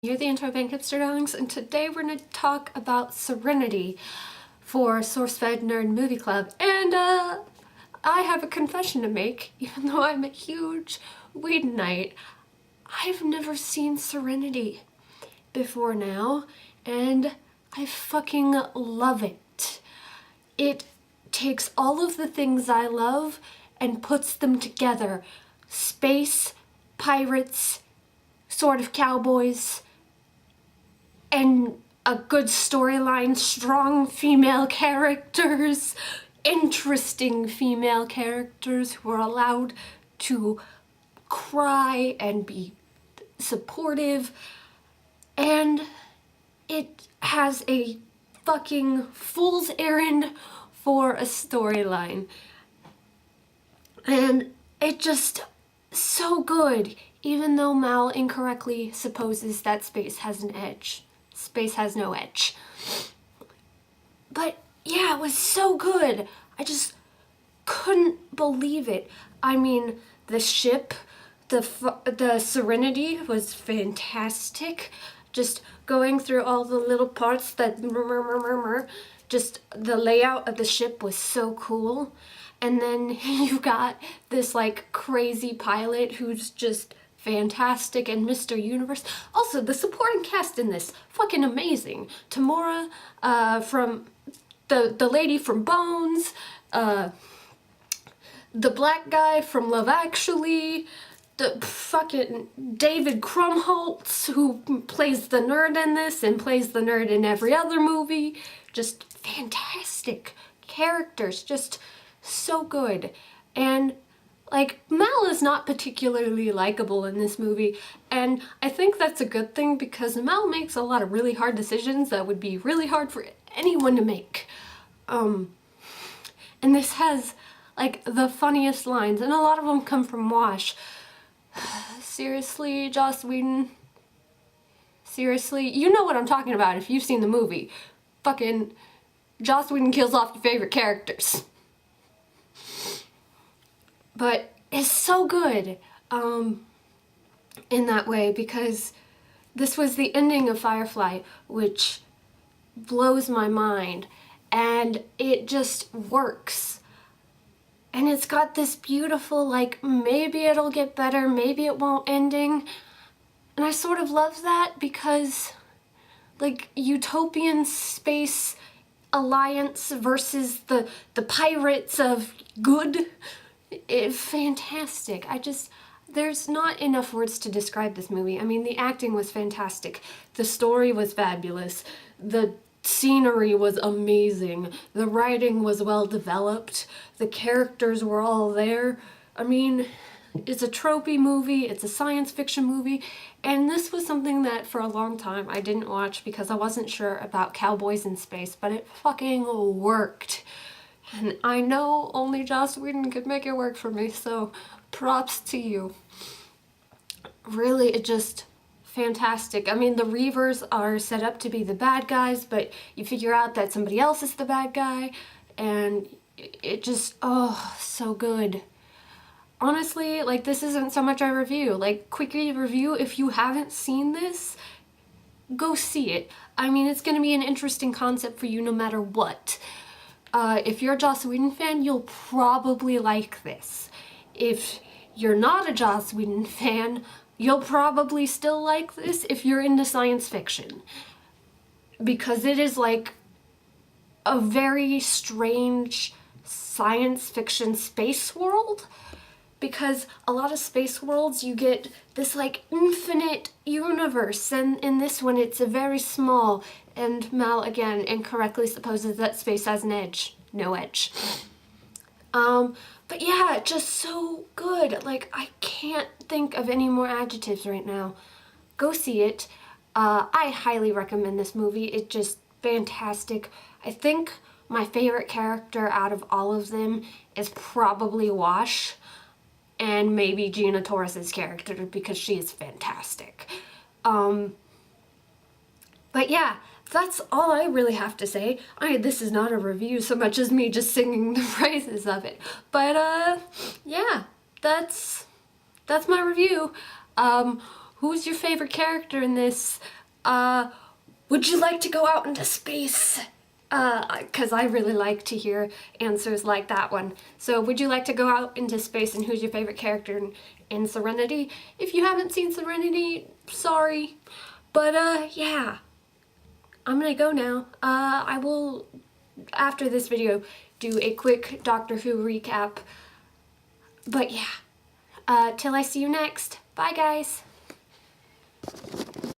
You're the Intro Bank Hipster Darlings, and today we're going to talk about Serenity for SourceFed Nerd Movie Club. And I have a confession to make, even though I'm a huge Whedonite. I've never seen Serenity before now, and I fucking love it. It takes all of the things I love and puts them together. Space, pirates, sort of cowboys, and a good storyline, strong female characters, interesting female characters who are allowed to cry and be supportive, and it has a fucking fool's errand for a storyline. And it just so good, even though Mal incorrectly supposes that space has an edge. Space has no edge. But yeah, it was so good. I just couldn't believe it. I mean, the ship, the Serenity was fantastic. Just going through all the little parts that just the layout of the ship was so cool. And then you got this like crazy pilot who's just fantastic, and Mr. Universe. Also, the supporting cast in this, fucking amazing. Tamora, from the lady from Bones, the black guy from Love Actually, the fucking David Krumholtz, who plays the nerd in this and plays the nerd in every other movie. Just fantastic characters, just so good. And like, Mal is not particularly likable in this movie, and I think that's a good thing because Mal makes a lot of really hard decisions that would be really hard for anyone to make. And this has like the funniest lines, and a lot of them come from Wash. Seriously, Joss Whedon? Seriously? You know what I'm talking about if you've seen the movie. Fucking Joss Whedon kills off your favorite characters. But it's so good in that way, because this was the ending of Firefly, which blows my mind, and it just works. And it's got this beautiful, like, maybe it'll get better, maybe it won't ending. And I sort of love that because, like, utopian space alliance versus the pirates of good. It's fantastic. There's not enough words to describe this movie. I mean, the acting was fantastic. The story was fabulous. The scenery was amazing. The writing was well developed. The characters were all there. I mean, it's a tropey movie. It's a science fiction movie. And this was something that for a long time I didn't watch because I wasn't sure about cowboys in space, but it fucking worked. And I know only Joss Whedon could make it work for me, so props to you. Really, it just fantastic. I mean, the Reavers are set up to be the bad guys, but you figure out that somebody else is the bad guy, and it just, oh, so good. Honestly, like, this isn't so much a review. Like, quickie review, if you haven't seen this, go see it. I mean, it's gonna be an interesting concept for you no matter what. If you're a Joss Whedon fan, you'll probably like this. If you're not a Joss Whedon fan, you'll probably still like this if you're into science fiction. Because it is like a very strange science fiction space world. Because a lot of space worlds, you get this like infinite universe, and in this one it's a very small, and Mal again incorrectly supposes that space has an edge. No edge. But yeah, just so good. Like, I can't think of any more adjectives right now. Go see it. I highly recommend this movie. It's just fantastic. I think my favorite character out of all of them is probably Wash. And maybe Gina Torres's character, because she is fantastic. But yeah, that's all I really have to say. This is not a review so much as me just singing the praises of it. But yeah, that's my review. who's your favorite character in this? Would you like to go out into space? Because I really like to hear answers like that one. So would you like to go out into space, and who's your favorite character in Serenity? If you haven't seen Serenity, sorry. But yeah, I'm gonna go now. I will, after this video, do a quick Doctor Who recap. But yeah, till I see you next. Bye guys.